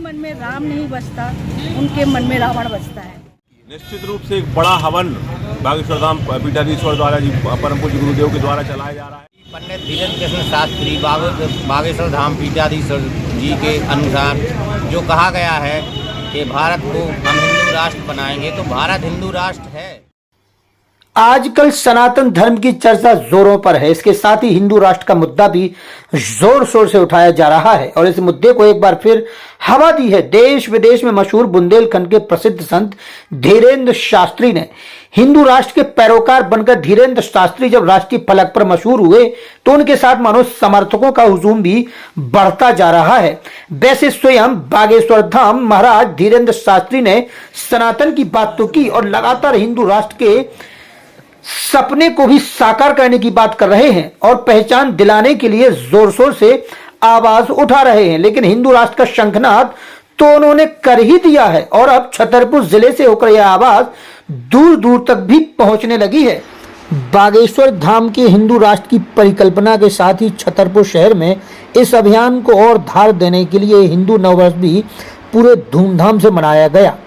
मन में राम नहीं बसता, उनके मन में रावण बसता है। निश्चित रूप से एक बड़ा हवन बागेश्वर धाम पीठाधीश्वर द्वारा जी परम पूज्य गुरुदेव के द्वारा चलाया जा रहा है। पंडित धीरेन्द्र कृष्ण शास्त्री बागेश्वर धाम पीठाधीश्वर जी के अनुसार जो कहा गया है कि भारत को हम हिंदू राष्ट्र बनाएंगे, तो भारत हिंदू राष्ट्र है। आजकल सनातन धर्म की चर्चा जोरों पर है। इसके साथ ही हिंदू राष्ट्र का मुद्दा भी जोर शोर से उठाया जा रहा है और इस मुद्दे को एक बार फिर हवा दी है। देश विदेश में मशहूर बुंदेलखंड के प्रसिद्ध संत धीरेन्द्र शास्त्री ने हिंदू राष्ट्र के पैरोकार बनकर धीरेन्द्र शास्त्री जब राष्ट्रीय फलक पर मशहूर हुए तो उनके साथ मानो समर्थकों का हुजूम भी बढ़ता जा रहा है। वैसे स्वयं बागेश्वर धाम महाराज धीरेन्द्र शास्त्री ने सनातन की बात तो की और लगातार हिंदू राष्ट्र के सपने को भी साकार करने की बात कर रहे हैं और पहचान दिलाने के लिए जोर शोर से आवाज उठा रहे हैं। लेकिन हिंदू राष्ट्र का शंखनाद तो उन्होंने कर ही दिया है और अब छतरपुर जिले से होकर यह आवाज दूर दूर तक भी पहुंचने लगी है। बागेश्वर धाम के हिंदू राष्ट्र की परिकल्पना के साथ ही छतरपुर शहर में इस अभियान को और धार देने के लिए हिंदू नववर्ष भी पूरे धूमधाम से मनाया गया।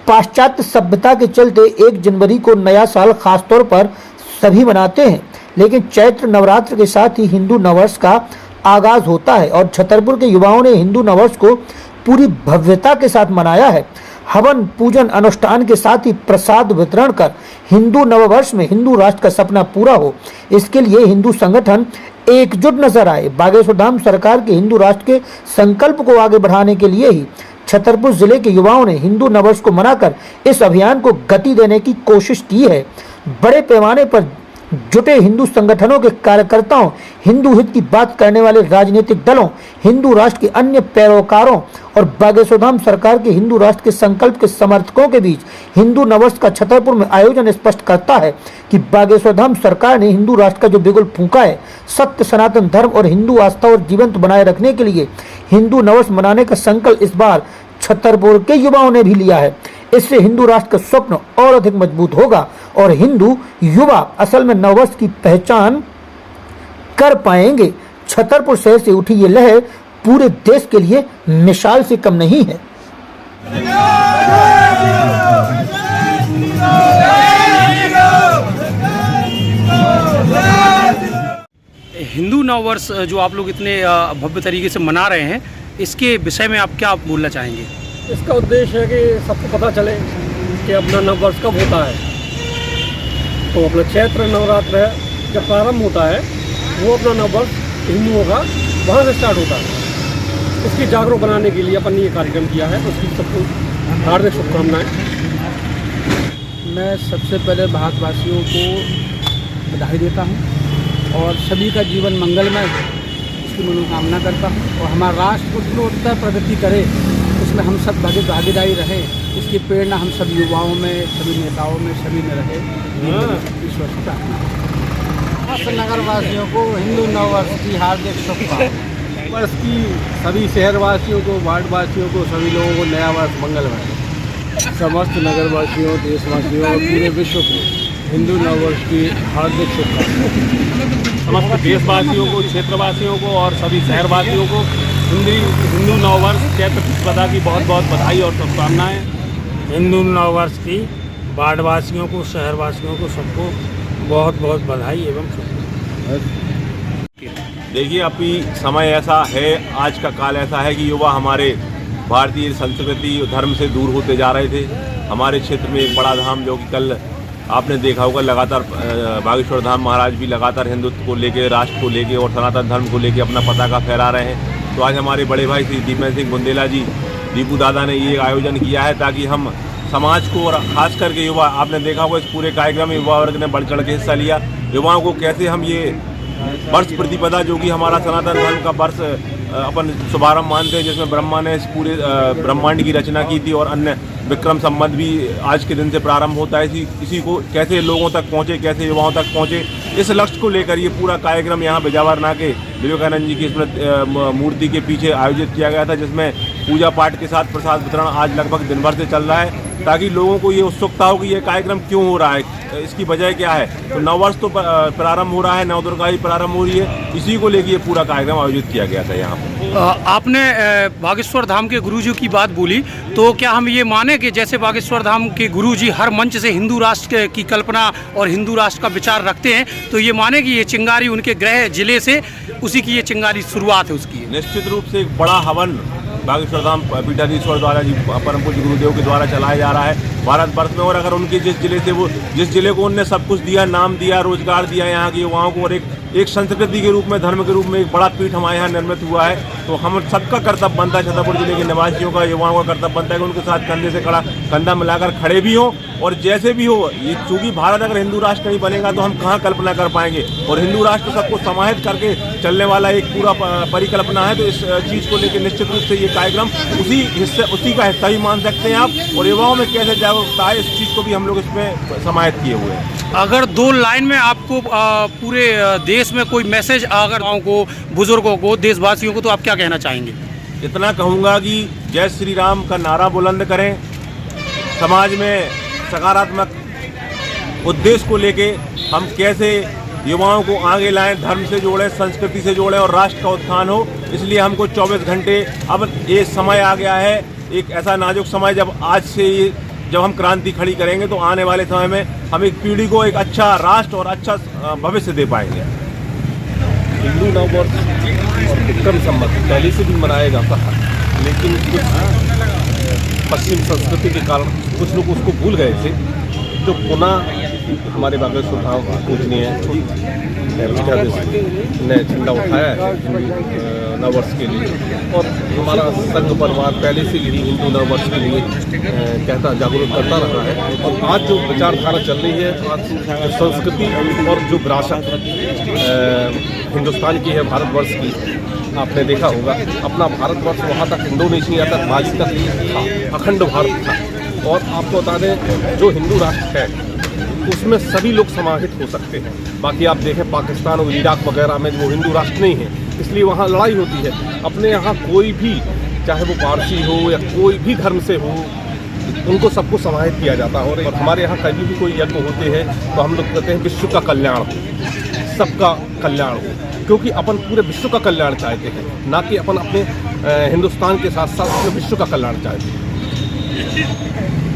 पाश्चात्य सभ्यता के चलते 1 जनवरी को नया साल खासतौर पर सभी मनाते हैं, लेकिन चैत्र नवरात्र के साथ ही हिंदू नववर्ष का आगाज होता है और छतरपुर के युवाओं ने हिंदू नववर्ष को पूरी भव्यता के साथ मनाया है। हवन पूजन अनुष्ठान के साथ ही प्रसाद वितरण कर हिंदू नववर्ष में हिंदू राष्ट्र का सपना पूरा हो, इसके लिए हिंदू संगठन एकजुट नजर आए। बागेश्वर धाम सरकार के हिंदू राष्ट्र के संकल्प को आगे बढ़ाने के लिए ही छतरपुर जिले के युवाओं ने हिंदू नववर्ष को मनाकर इस अभियान को गति देने की कोशिश की है। बड़े पैमाने पर जुटे हिंदू संगठनों के कार्यकर्ताओं, हिंदू हित की बात करने वाले राजनीतिक दलों, हिंदू राष्ट्र के अन्य पैरोकारों और बागेश्वर धाम सरकार के हिंदू राष्ट्र के संकल्प के समर्थकों के बीच हिंदू नववर्ष का छतरपुर में आयोजन स्पष्ट करता है कि बागेश्वर धाम सरकार ने हिंदू राष्ट्र का जो बिगुल फूंका है, सत्य सनातन धर्म और हिंदू आस्था और जीवंत बनाए रखने के लिए हिंदू नववर्ष मनाने का संकल्प इस बार छतरपुर के युवाओं ने भी लिया है। इससे हिंदू राष्ट्र का स्वप्न और अधिक मजबूत होगा और हिंदू युवा असल में नववर्ष की पहचान कर पाएंगे। छतरपुर शहर से उठी ये लहर पूरे देश के लिए मिसाल से कम नहीं है। हिंदू नववर्ष जो आप लोग इतने भव्य तरीके से मना रहे हैं, इसके विषय में आप क्या बोलना चाहेंगे? इसका उद्देश्य है कि सबको पता चले कि अपना नववर्ष कब होता है। तो अपना चैत्र नवरात्र है जब प्रारंभ होता है, वो अपना नववर्ष हिंदुओं का वहाँ से स्टार्ट होता है। इसकी जागरूक बनाने के लिए अपन ने ये कार्यक्रम किया है। उसकी सबको हार्दिक शुभकामनाएं। मैं सबसे पहले भारतवासियों को बधाई देता हूँ और सभी का जीवन मंगलमय इसकी मनोकामना करता हूँ और हमारा राष्ट्र उत्तरोत्तर प्रगति करे, उसमें हम सब भागीदारी रहे, इसकी प्रेरणा हम सब युवाओं में, सभी नेताओं में, सभी में रहे। ईश्वर से प्रार्थना। नगरवासियों को हिंदू नववर्ष की हार्दिक शुभकामनाएं। वर्ष की सभी शहरवासियों को, वार्डवासियों को, सभी लोगों को नया वर्ष मंगलमय। समस्त नगरवासियों, देशवासियों और पूरे विश्व को हिंदू नववर्ष की हार्दिक शुभकामनाएं। समस्त देशवासियों को, क्षेत्रवासियों को और सभी शहरवासियों को हिंदू नववर्ष चैत्र प्रतिपदा की बहुत बहुत बधाई और शुभकामनाएं। हिंदू नववर्ष की वार्डवासियों को, शहरवासियों को, सबको बहुत बहुत बधाई एवं शुभकामनाएं। देखिए, अभी समय ऐसा है, आज का काल ऐसा है कि युवा हमारे भारतीय संस्कृति और धर्म से दूर होते जा रहे थे। हमारे क्षेत्र में एक बड़ा धाम जो कि कल आपने देखा होगा, लगातार बागेश्वर धाम महाराज भी लगातार हिंदुत्व को लेके, राष्ट्र को लेके और सनातन धर्म को लेके अपना पताका फहरा रहे हैं। तो आज हमारे बड़े भाई श्री दीपेंद्र सिंह बुंदेला जी, दीपू दादा ने ये आयोजन किया है ताकि हम समाज को और खास करके युवा, आपने देखा होगा इस पूरे कार्यक्रम में युवा वर्ग ने बढ़ चढ़ के हिस्सा लिया। युवाओं को कैसे हम ये वर्ष प्रतिपदा जो कि हमारा सनातन धर्म का वर्ष अपन शुभारंभ मानते हैं, जिसमें ब्रह्मा ने इस पूरे ब्रह्मांड की रचना की थी और अन्य विक्रम संबंध भी आज के दिन से प्रारंभ होता है। इसी को कैसे लोगों तक पहुँचे, कैसे युवाओं तक पहुँचे, इस लक्ष्य को लेकर ये पूरा कार्यक्रम यहाँ बिजावरना के विवेकानंद जी की मूर्ति के पीछे आयोजित किया गया था, जिसमें पूजा पाठ के साथ प्रसाद वितरण आज लगभग दिन भर से चल रहा है। ताकि लोगों को ये उत्सुकता हो कि ये कार्यक्रम क्यों हो रहा है, इसकी वजह क्या है। तो नववर्ष तो प्रारंभ हो रहा है, नवदुर्गा ही प्रारंभ हो रही है, इसी को लेकर ये पूरा कार्यक्रम आयोजित किया गया था यहाँ पर। आपने बागेश्वर धाम के गुरुजी की बात बोली, तो क्या हम ये माने कि जैसे बागेश्वर धाम के गुरुजी हर मंच से हिंदू राष्ट्र की कल्पना और हिंदू राष्ट्र का विचार रखते हैं, तो ये माने कि ये चिंगारी उनके गृह जिले से उसी की ये चिंगारी शुरुआत है उसकी? निश्चित रूप से एक बड़ा हवन बागेश्वर धाम पीठाधीश्वर द्वारा जी परम पूज्य गुरुदेव के द्वारा चलाया जा रहा है भारतवर्ष में। और अगर उनके जिस जिले को उनने सब कुछ दिया, नाम दिया, रोजगार दिया यहाँ के युवाओं को, और एक संस्कृति के रूप में, धर्म के रूप में एक बड़ा पीठ हमारे यहाँ निर्मित हुआ है, तो हम सबका कर्तव्य बनता है, छतरपुर जिले के निवासियों का, युवाओं का कर्तव्य बनता है कि उनके साथ कंधे से कंधा मिलाकर खड़े भी हों। और जैसे भी हो, ये चूंकि भारत अगर हिंदू राष्ट्र नहीं बनेगा तो हम कहाँ कल्पना कर पाएंगे, और हिंदू राष्ट्र सबको समाहित करके चलने वाला एक पूरा परिकल्पना है। तो इस चीज़ को लेकर निश्चित रूप से ये कार्यक्रम उसी का हिस्सा ही मान सकते हैं आप। और युवाओं में कैसे जागरूकता है, इस चीज़ को भी हम लोग इसमें समाहित किए हुए हैं। अगर 2 लाइन में आपको पूरे देश में कोई मैसेज अगर गाँव को, बुजुर्गों को, देशवासियों को, तो आप क्या कहना चाहेंगे? इतना कहूँगा कि जय श्री राम का नारा बुलंद करें, समाज में सकारात्मक उद्देश्य को लेके हम कैसे युवाओं को आगे लाएं, धर्म से जोड़ें, संस्कृति से जोड़ें और राष्ट्र का उत्थान हो। इसलिए हमको 24 घंटे, अब ये समय आ गया है, एक ऐसा नाजुक समय, जब आज से जब हम क्रांति खड़ी करेंगे तो आने वाले समय में हम एक पीढ़ी को एक अच्छा राष्ट्र और अच्छा भविष्य दे पाएंगे। हिंदू नववर्ष और विक्रम संवत पहले से भी मनाया जाता है, लेकिन कुछ पश्चिम संस्कृति के कारण कुछ लोग उसको भूल गए थे। जो पुनः हमारे बागेश्वर धाम पूजनीय ने झंडा उठाया है नववर्ष के लिए, और हमारा संघ परिवार पहले से ही हिंदू नववर्ष के लिए जागरूक करता रहा है। और आज जो विचारधारा चल रही है, आज संस्कृति और जो विरासत हिंदुस्तान की है, भारतवर्ष की, आपने देखा होगा अपना भारतवर्ष वहाँ तक इंडोनेशिया तक, बाली तक था, अखंड भारत था। और आपको बता दें, जो हिंदू राष्ट्र है उसमें सभी लोग समाहित हो सकते हैं। बाकी आप देखें पाकिस्तान और इराक वगैरह में वो हिंदू राष्ट्र नहीं है, इसलिए वहाँ लड़ाई होती है। अपने यहाँ कोई भी, चाहे वो पारसी हो या कोई भी धर्म से हो, उनको सबको समाहित किया जाता है। और हमारे यहाँ कभी भी कोई यज्ञ होते हैं तो हम लोग कहते हैं विश्व का कल्याण हो, सबका कल्याण हो, क्योंकि अपन पूरे विश्व का कल्याण चाहते हैं, ना कि अपन अपने हिंदुस्तान के साथ साथ अपने विश्व का कल्याण चाहते हैं।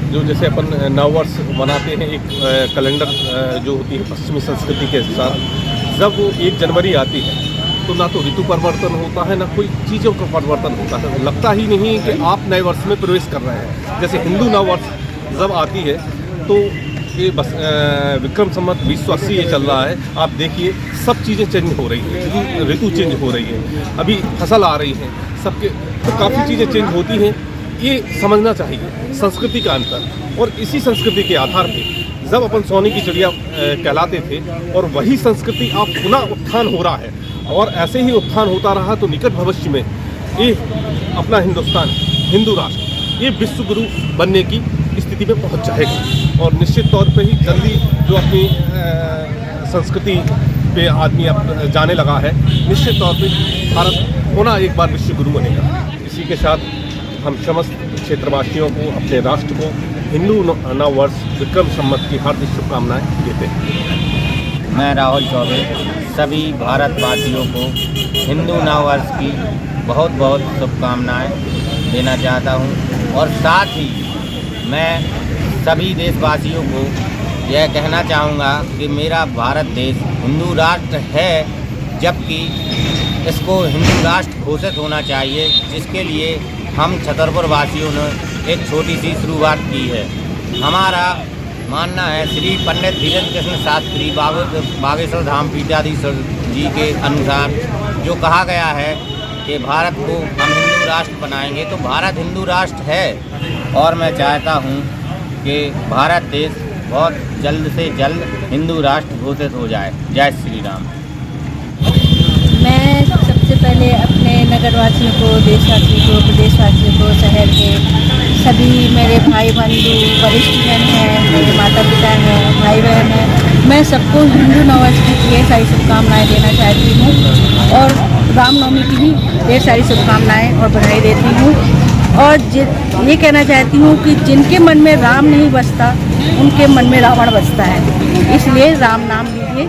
जो जैसे अपन नववर्ष मनाते हैं, एक कैलेंडर जो होती है पश्चिमी संस्कृति के साथ, जब वो 1 जनवरी आती है तो ना तो ऋतु परिवर्तन होता है, ना कोई चीज़ों का परिवर्तन होता है। लगता ही नहीं कि आप नए वर्ष में प्रवेश कर रहे हैं। जैसे हिंदू नववर्ष जब आती है तो ये बस विक्रम संवत 2080 ये चल रहा है, आप देखिए सब चीज़ें चेंज हो रही हैं, ऋतु चेंज हो रही है, अभी फसल आ रही है सबके, तो काफ़ी चीज़ें चेंज होती हैं। ये समझना चाहिए संस्कृति का अंतर। और इसी संस्कृति के आधार पे जब अपन सोने की चिड़िया कहलाते थे, और वही संस्कृति आप पुनः उत्थान हो रहा है, और ऐसे ही उत्थान होता रहा तो निकट भविष्य में ये अपना हिंदुस्तान, हिंदू राष्ट्र, ये विश्व गुरु बनने की स्थिति में पहुंच जाएगा। और निश्चित तौर पे ही जल्दी जो अपनी संस्कृति पे आदमी अब जाने लगा है, निश्चित तौर पे भारत पुनः एक बार विश्व गुरु बनेगा। इसी के साथ हम समस्त क्षेत्रवासियों को, अपने राष्ट्र को हिंदू नववर्ष विक्रम संवत की हार्दिक शुभकामनाएं देते हैं। मैं राहुल चौबे सभी भारतवासियों को हिंदू नववर्ष की बहुत बहुत शुभकामनाएं देना चाहता हूं। और साथ ही मैं सभी देशवासियों को यह कहना चाहूँगा कि मेरा भारत देश हिंदू राष्ट्र है, जबकि इसको हिंदू राष्ट्र घोषित होना चाहिए, जिसके लिए हम छतरपुर वासियों ने एक छोटी सी शुरुआत की है। हमारा मानना है श्री पंडित धीरेन्द्र कृष्ण शास्त्री बागेश्वर धाम पीठाधीश्वर जी के अनुसार जो कहा गया है कि भारत को हम हिंदू राष्ट्र बनाएंगे, तो भारत हिंदू राष्ट्र है। और मैं चाहता हूँ कि भारत देश बहुत जल्द से जल्द हिंदू राष्ट्र घोषित हो जाए। जय श्री राम। मैं सबसे पहले अपने नगरवासियों को, देशवासियों को, प्रदेशवासियों को, शहर के सभी मेरे भाई बंधु, वरिष्ठ जन हैं, मेरे माता पिता हैं, भाई बहन हैं, मैं सबको हिंदू नववर्ष की ढेर सारी शुभकामनाएँ देना चाहती हूँ, और रामनवमी की भी ढेर सारी शुभकामनाएँ और बधाई देती हूँ। और ये कहना चाहती हूँ कि जिनके मन में राम नहीं बसता उनके मन में रावण बसता है, इसलिए राम नाम लीजिए।